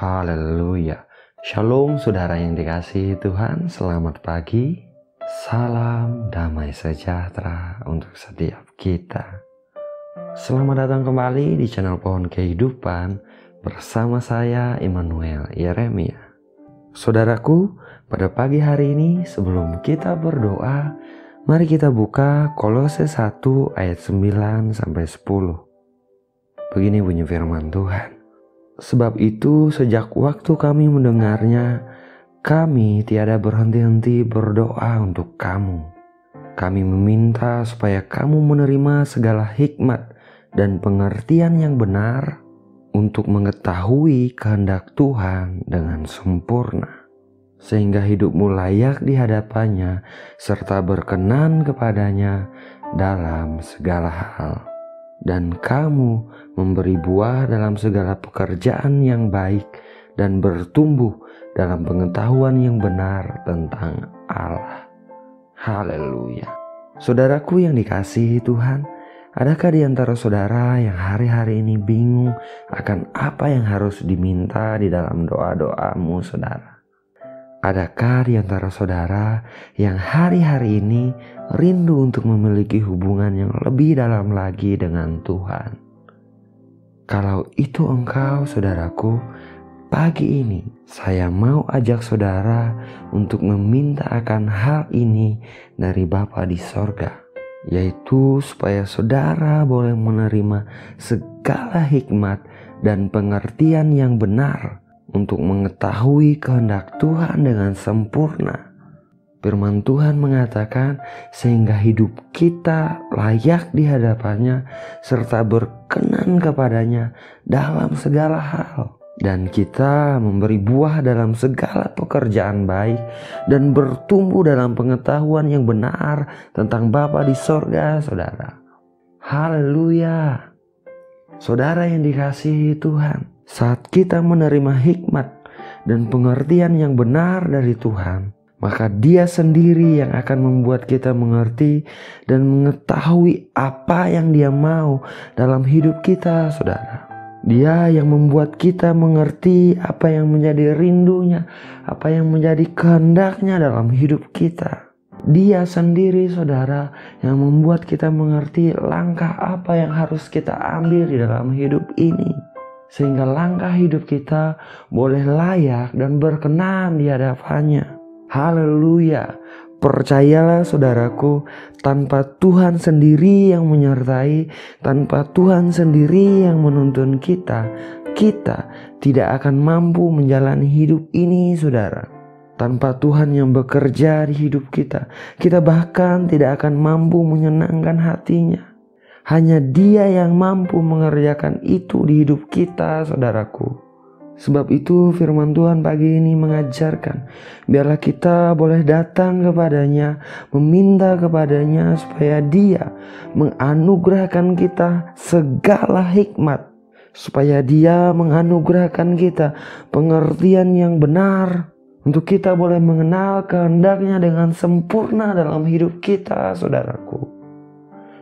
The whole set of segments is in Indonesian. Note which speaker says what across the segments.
Speaker 1: Haleluya. Shalom saudara yang dikasihi Tuhan, selamat pagi. Salam damai sejahtera untuk setiap kita. Selamat datang kembali di channel Pohon Kehidupan bersama saya Immanuel Yeremia. Saudaraku, pada pagi hari ini sebelum kita berdoa, mari kita buka Kolose 1 ayat 9 sampai 10. Begini bunyi firman Tuhan. Sebab itu sejak waktu kami mendengarnya, kami tiada berhenti-henti berdoa untuk kamu. Kami meminta supaya kamu menerima segala hikmat dan pengertian yang benar untuk mengetahui kehendak Tuhan dengan sempurna, sehingga hidupmu layak di hadapannya serta berkenan kepadanya dalam segala hal. Dan kamu memberi buah dalam segala pekerjaan yang baik dan bertumbuh dalam pengetahuan yang benar tentang Allah. Haleluya. Saudaraku yang dikasihi Tuhan, adakah di antara saudara yang hari-hari ini bingung akan apa yang harus diminta di dalam doa-doamu saudara? Adakah di antara saudara yang hari-hari ini rindu untuk memiliki hubungan yang lebih dalam lagi dengan Tuhan? Kalau itu engkau saudaraku, pagi ini saya mau ajak saudara untuk meminta akan hal ini dari Bapa di sorga, yaitu supaya saudara boleh menerima segala hikmat dan pengertian yang benar untuk mengetahui kehendak Tuhan dengan sempurna. Firman Tuhan mengatakan sehingga hidup kita layak di hadapannya serta berkenan kepadanya dalam segala hal. Dan kita memberi buah dalam segala pekerjaan baik dan bertumbuh dalam pengetahuan yang benar tentang Bapa di sorga, saudara. Haleluya. Saudara yang dikasihi Tuhan, saat kita menerima hikmat dan pengertian yang benar dari Tuhan, maka Dia sendiri yang akan membuat kita mengerti dan mengetahui apa yang Dia mau dalam hidup kita, saudara. Dia yang membuat kita mengerti apa yang menjadi rindunya, apa yang menjadi kehendaknya dalam hidup kita. Dia sendiri, saudara, yang membuat kita mengerti langkah apa yang harus kita ambil di dalam hidup ini, sehingga langkah hidup kita boleh layak dan berkenan di hadapannya. Haleluya. Percayalah saudaraku, tanpa Tuhan sendiri yang menyertai, tanpa Tuhan sendiri yang menuntun kita tidak akan mampu menjalani hidup ini, saudara. Tanpa Tuhan yang bekerja di hidup kita bahkan tidak akan mampu menyenangkan hatinya. Hanya Dia yang mampu mengerjakan itu di hidup kita, saudaraku. Sebab itu firman Tuhan pagi ini mengajarkan, biarlah kita boleh datang kepadanya, meminta kepadanya supaya Dia menganugerahkan kita segala hikmat, supaya Dia menganugerahkan kita pengertian yang benar, untuk kita boleh mengenal kehendaknya dengan sempurna dalam hidup kita, saudaraku.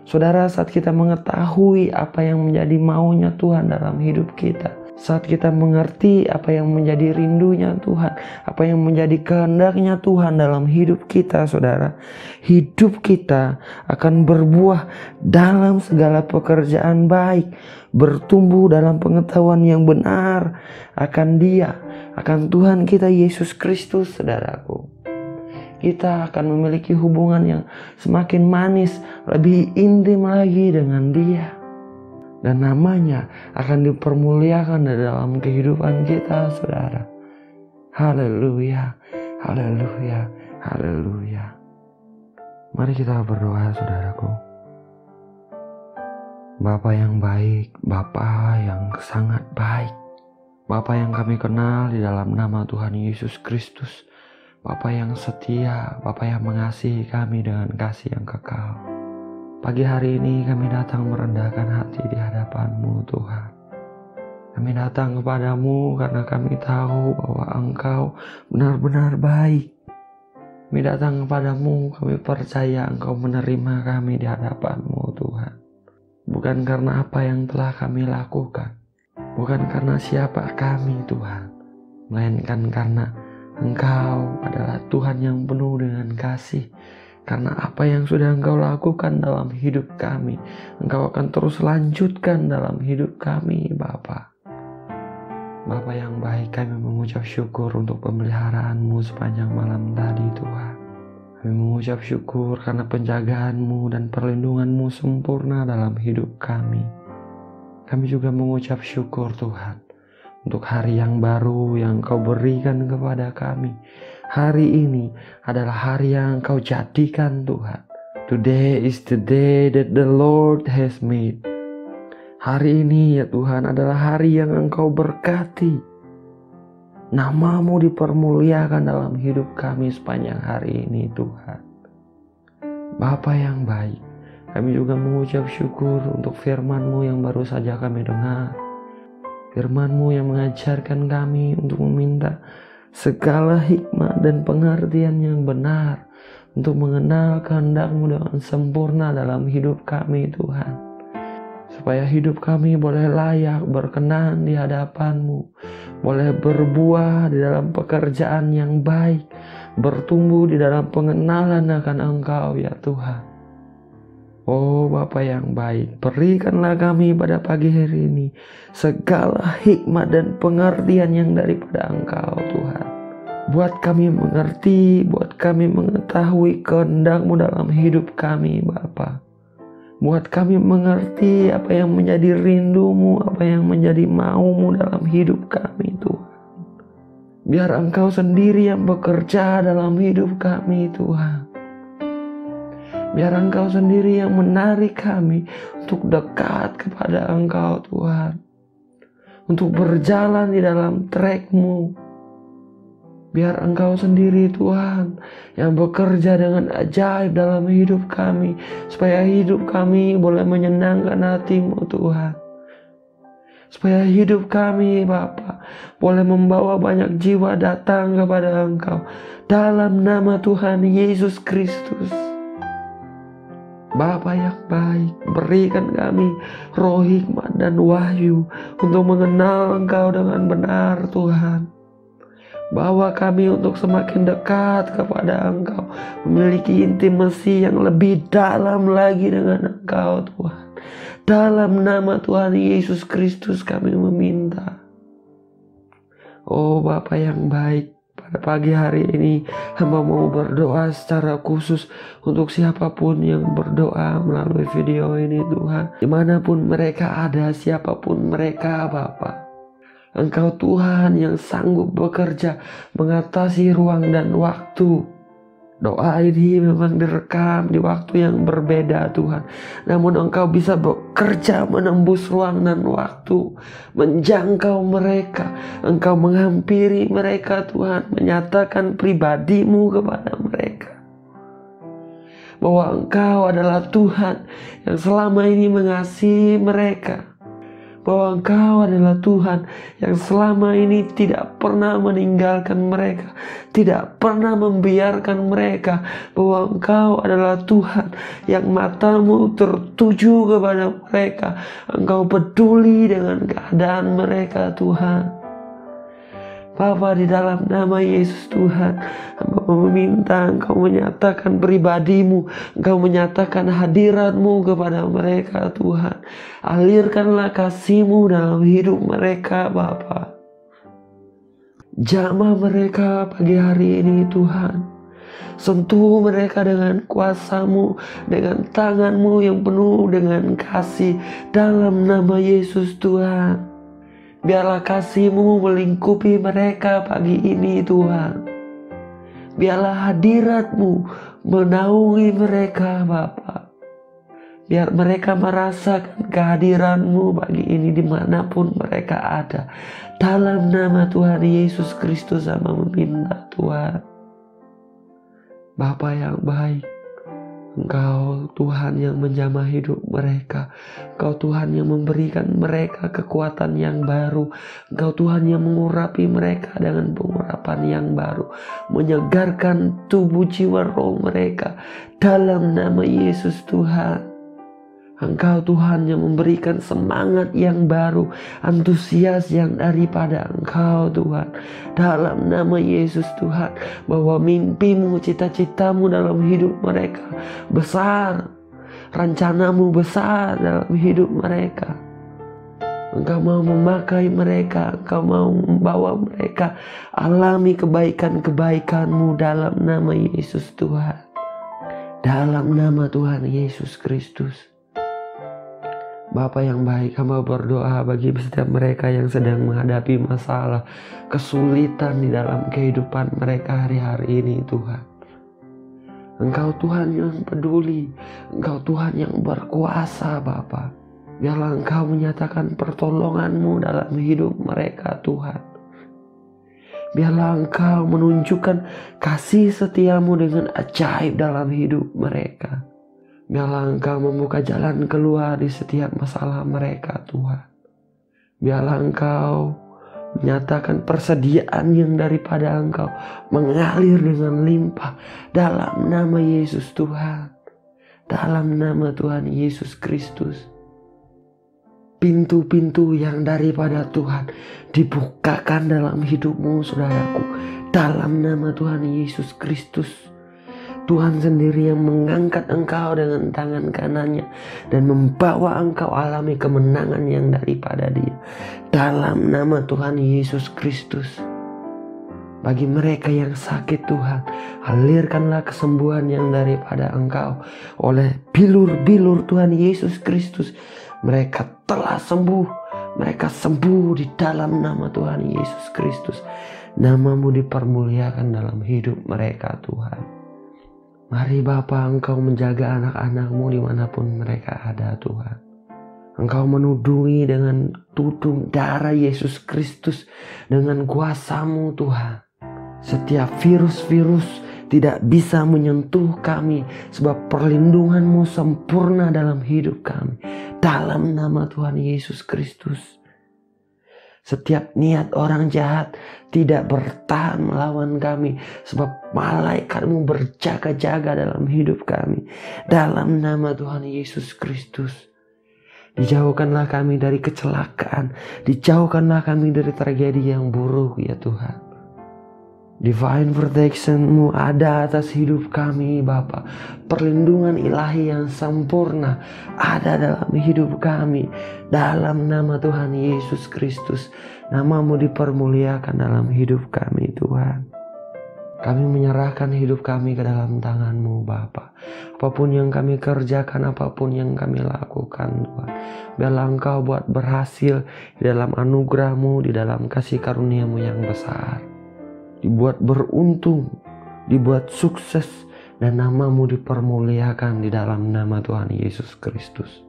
Speaker 1: Saudara, saat kita mengetahui apa yang menjadi maunya Tuhan dalam hidup kita, saat kita mengerti apa yang menjadi rindunya Tuhan, apa yang menjadi kehendaknya Tuhan dalam hidup kita, saudara, hidup kita akan berbuah dalam segala pekerjaan baik, bertumbuh dalam pengetahuan yang benar akan Dia, akan Tuhan kita Yesus Kristus, saudaraku. Kita akan memiliki hubungan yang semakin manis, lebih intim lagi dengan Dia. Dan namanya akan dipermuliakan dalam kehidupan kita, saudara. Haleluya, haleluya, haleluya. Mari kita berdoa, saudaraku. Bapa yang baik, Bapa yang sangat baik, Bapa yang kami kenal di dalam nama Tuhan Yesus Kristus, Bapa yang setia, Bapa yang mengasihi kami dengan kasih yang kekal. Pagi hari ini kami datang merendahkan hati di hadapan-Mu, Tuhan. Kami datang kepadamu karena kami tahu bahwa Engkau benar-benar baik. Kami datang kepadamu, kami percaya Engkau menerima kami di hadapan-Mu, Tuhan. Bukan karena apa yang telah kami lakukan, bukan karena siapa kami, Tuhan, melainkan karena Engkau adalah Tuhan yang penuh dengan kasih. Karena apa yang sudah Engkau lakukan dalam hidup kami, Engkau akan terus lanjutkan dalam hidup kami, Bapa. Bapa yang baik, kami mengucap syukur untuk pemeliharaan-Mu sepanjang malam tadi, Tuhan. Kami mengucap syukur karena penjagaan-Mu dan perlindungan-Mu sempurna dalam hidup kami. Kami juga mengucap syukur, Tuhan, untuk hari yang baru yang Kau berikan kepada kami. Hari ini adalah hari yang Kau jadikan, Tuhan. Today is the day that the Lord has made. Hari ini ya Tuhan adalah hari yang Engkau berkati. Nama-Mu dipermuliakan dalam hidup kami sepanjang hari ini, Tuhan. Bapa yang baik, kami juga mengucap syukur untuk firman-Mu yang baru saja kami dengar. Firman-Mu yang mengajarkan kami untuk meminta segala hikmat dan pengertian yang benar untuk mengenal kehendak-Mu dengan sempurna dalam hidup kami, Tuhan. Supaya hidup kami boleh layak berkenan di hadapan-Mu, boleh berbuah di dalam pekerjaan yang baik, bertumbuh di dalam pengenalan akan Engkau ya Tuhan. Oh Bapa yang baik, berikanlah kami pada pagi hari ini segala hikmat dan pengertian yang daripada Engkau, Tuhan. Buat kami mengerti, buat kami mengetahui kehendak-Mu dalam hidup kami, Bapa. Buat kami mengerti apa yang menjadi rindu-Mu, apa yang menjadi mau-Mu dalam hidup kami, Tuhan. Biar Engkau sendiri yang bekerja dalam hidup kami, Tuhan. Biar Engkau sendiri yang menarik kami untuk dekat kepada Engkau, Tuhan. Untuk berjalan di dalam track-Mu. Biar Engkau sendiri, Tuhan, yang bekerja dengan ajaib dalam hidup kami. Supaya hidup kami boleh menyenangkan hati-Mu, Tuhan. Supaya hidup kami, Bapa, boleh membawa banyak jiwa datang kepada Engkau. Dalam nama Tuhan Yesus Kristus. Bapa yang baik, berikan kami roh hikmat dan wahyu untuk mengenal Engkau dengan benar, Tuhan. Bawa kami untuk semakin dekat kepada Engkau, memiliki intimasi yang lebih dalam lagi dengan Engkau, Tuhan. Dalam nama Tuhan Yesus Kristus kami meminta. Oh Bapa yang baik, pada pagi hari ini hamba mau berdoa secara khusus untuk siapapun yang berdoa melalui video ini, Tuhan. Dimanapun mereka ada, siapapun mereka, Bapa. Engkau Tuhan yang sanggup bekerja mengatasi ruang dan waktu. Doa ini memang direkam di waktu yang berbeda, Tuhan. Namun Engkau bisa bekerja menembus ruang dan waktu, menjangkau mereka. Engkau menghampiri mereka, Tuhan, menyatakan pribadi-Mu kepada mereka. Bahwa Engkau adalah Tuhan yang selama ini mengasihi mereka. Bahwa Engkau adalah Tuhan yang selama ini tidak pernah meninggalkan mereka, tidak pernah membiarkan mereka. Bahwa Engkau adalah Tuhan yang mata-Mu tertuju kepada mereka. Engkau peduli dengan keadaan mereka, Tuhan. Bapa, di dalam nama Yesus Tuhan, hamba meminta Engkau menyatakan pribadi-Mu, Engkau menyatakan hadirat-Mu kepada mereka, Tuhan. Alirkanlah kasih-Mu dalam hidup mereka, Bapa. Jamah mereka pagi hari ini, Tuhan. Sentuh mereka dengan kuasa-Mu, dengan tangan-Mu yang penuh dengan kasih, dalam nama Yesus, Tuhan. Biarlah kasih-Mu melingkupi mereka pagi ini, Tuhan. Biarlah hadirat-Mu menaungi mereka, Bapa. Biar mereka merasakan kehadiran-Mu pagi ini dimanapun mereka ada. Dalam nama Tuhan Yesus Kristus hamba meminta, Tuhan. Bapa yang baik, Engkau Tuhan yang menjamah hidup mereka. Engkau Tuhan yang memberikan mereka kekuatan yang baru. Engkau Tuhan yang mengurapi mereka dengan pengurapan yang baru. Menyegarkan tubuh jiwa roh mereka. Dalam nama Yesus Tuhan. Engkau Tuhan yang memberikan semangat yang baru, antusias yang daripada Engkau Tuhan. Dalam nama Yesus Tuhan, bahwa mimpimu, cita-citamu dalam hidup mereka besar. Rencanamu besar dalam hidup mereka. Engkau mau memakai mereka, Engkau mau membawa mereka alami kebaikan-kebaikan-Mu dalam nama Yesus Tuhan. Dalam nama Tuhan Yesus Kristus. Bapa yang baik, hamba berdoa bagi setiap mereka yang sedang menghadapi masalah, kesulitan di dalam kehidupan mereka hari-hari ini Tuhan. Engkau Tuhan yang peduli, Engkau Tuhan yang berkuasa Bapa. Biarlah Engkau menyatakan pertolongan-Mu dalam hidup mereka Tuhan. Biarlah Engkau menunjukkan kasih setia-Mu dengan ajaib dalam hidup mereka. Biarlah Engkau membuka jalan keluar di setiap masalah mereka Tuhan. Biarlah Engkau menyatakan persediaan yang daripada Engkau mengalir dengan limpah dalam nama Yesus Tuhan. Dalam nama Tuhan Yesus Kristus. Pintu-pintu yang daripada Tuhan dibukakan dalam hidupmu saudaraku. Dalam nama Tuhan Yesus Kristus. Tuhan sendiri yang mengangkat engkau dengan tangan kanannya dan membawa engkau alami kemenangan yang daripada Dia. Dalam nama Tuhan Yesus Kristus. Bagi mereka yang sakit Tuhan, alirkanlah kesembuhan yang daripada engkau oleh bilur-bilur Tuhan Yesus Kristus. Mereka telah sembuh. Mereka sembuh di dalam nama Tuhan Yesus Kristus. Nama-Mu dipermuliakan dalam hidup mereka Tuhan. Mari Bapa, Engkau menjaga anak-anak-Mu dimanapun mereka ada Tuhan. Engkau menudungi dengan tudung darah Yesus Kristus dengan kuasa-Mu Tuhan. Setiap virus-virus tidak bisa menyentuh kami sebab perlindungan-Mu sempurna dalam hidup kami. Dalam nama Tuhan Yesus Kristus. Setiap niat orang jahat tidak bertahan melawan kami sebab malaikat-Mu berjaga-jaga dalam hidup kami. Dalam nama Tuhan Yesus Kristus. Dijauhkanlah kami dari kecelakaan. Dijauhkanlah kami dari tragedi yang buruk ya Tuhan. Divine protection-Mu ada atas hidup kami Bapa. Perlindungan ilahi yang sempurna ada dalam hidup kami. Dalam nama Tuhan Yesus Kristus. Nama-Mu dipermuliakan dalam hidup kami Tuhan. Kami menyerahkan hidup kami ke dalam tangan-Mu Bapa. Apapun yang kami kerjakan, apapun yang kami lakukan Tuhan. Biarlah Engkau buat berhasil di dalam anugerah-Mu, di dalam kasih karunia-Mu yang besar. Dibuat beruntung, dibuat sukses, dan nama-Mu dipermuliakan di dalam nama Tuhan Yesus Kristus.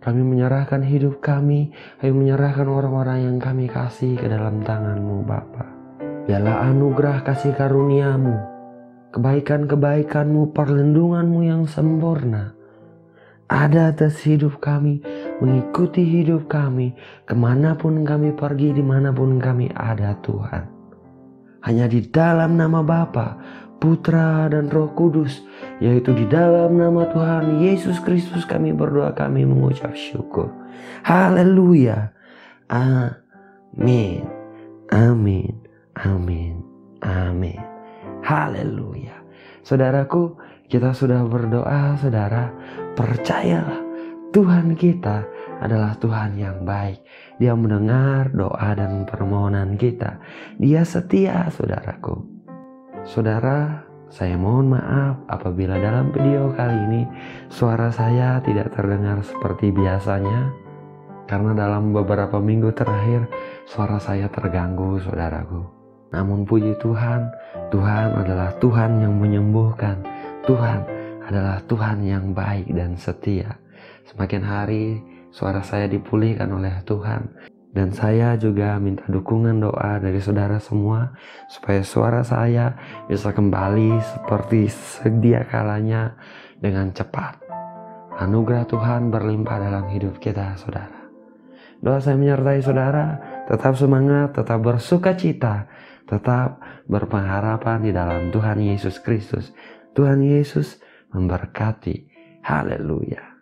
Speaker 1: Kami menyerahkan hidup kami, kami menyerahkan orang-orang yang kami kasih ke dalam tangan-Mu Bapa. Biarlah anugerah kasih karunia-Mu, kebaikan-kebaikan-Mu, perlindungan-Mu yang sempurna ada atas hidup kami, mengikuti hidup kami, kemanapun kami pergi, dimanapun kami ada Tuhan. Hanya di dalam nama Bapa, Putra dan Roh Kudus, yaitu di dalam nama Tuhan Yesus Kristus kami berdoa, kami mengucap syukur. Haleluya. Amin. Amin. Amin. Amin. Haleluya. Saudaraku, kita sudah berdoa, saudara. Percayalah, Tuhan kita adalah Tuhan yang baik. Dia mendengar doa dan permohonan kita. Dia setia, saudaraku. Saudara, saya mohon maaf apabila dalam video kali ini suara saya tidak terdengar seperti biasanya. Karena dalam beberapa minggu terakhir suara saya terganggu, saudaraku. Namun puji Tuhan, Tuhan adalah Tuhan yang menyembuhkan. Tuhan adalah Tuhan yang baik dan setia. Semakin hari suara saya dipulihkan oleh Tuhan. Dan saya juga minta dukungan doa dari saudara semua supaya suara saya bisa kembali seperti sedia kalanya dengan cepat. Anugerah Tuhan berlimpah dalam hidup kita, saudara. Doa saya menyertai saudara, tetap semangat, tetap bersuka cita, tetap berpengharapan di dalam Tuhan Yesus Kristus. Tuhan Yesus memberkati. Haleluya.